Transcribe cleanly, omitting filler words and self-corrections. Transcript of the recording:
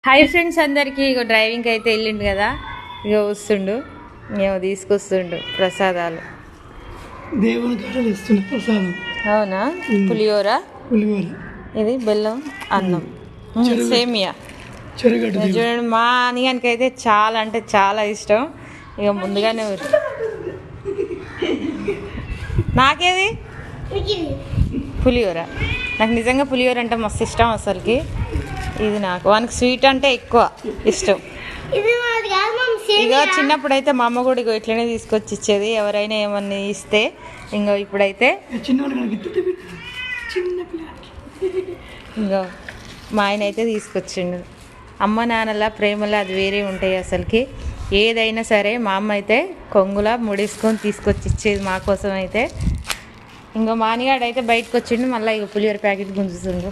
Hi friends అందరికీ ఇక డ్రైవింగ్కి అయితే వెళ్ళిండు కదా, ఇక వస్తుండు, మేము తీసుకొస్తుండు ప్రసాదాలు. దేవుని కాడలు ఇస్తున్న ప్రసాదం. అవునా? పులిహోర, ఇది బెల్లం అన్నం, సేమియా. చూడండి, మా అనియానికి అయితే చాలా అంటే చాలా ఇష్టం. ఇక ముందుగానే నాకేది పులిహోర, నాకు నిజంగా పులిహోర అంటే మస్తు ఇష్టం అసలుకి. ఇది నాకు వానికి స్వీట్ అంటే ఎక్కువ ఇష్టం. ఇక చిన్నప్పుడు అయితే మా అమ్మ కూడా ఇగో ఇట్లనే తీసుకొచ్చి ఇచ్చేది, ఎవరైనా ఏమన్నా ఇస్తే. ఇంకో ఇప్పుడైతే ఇంకో మా ఆయన అయితే తీసుకొచ్చిండు. అమ్మ నాన్నల ప్రేమలో అది వేరే ఉంటాయి అసలుకి. ఏదైనా సరే మా అమ్మ అయితే కొంగులా ముడేసుకొని తీసుకొచ్చి ఇచ్చేది మా కోసం అయితే. ఇంకో మానిగాడు అయితే బయటకు వచ్చిండు, మళ్ళీ ఇక పులిహోర ప్యాకెట్ గుంజుతుండు.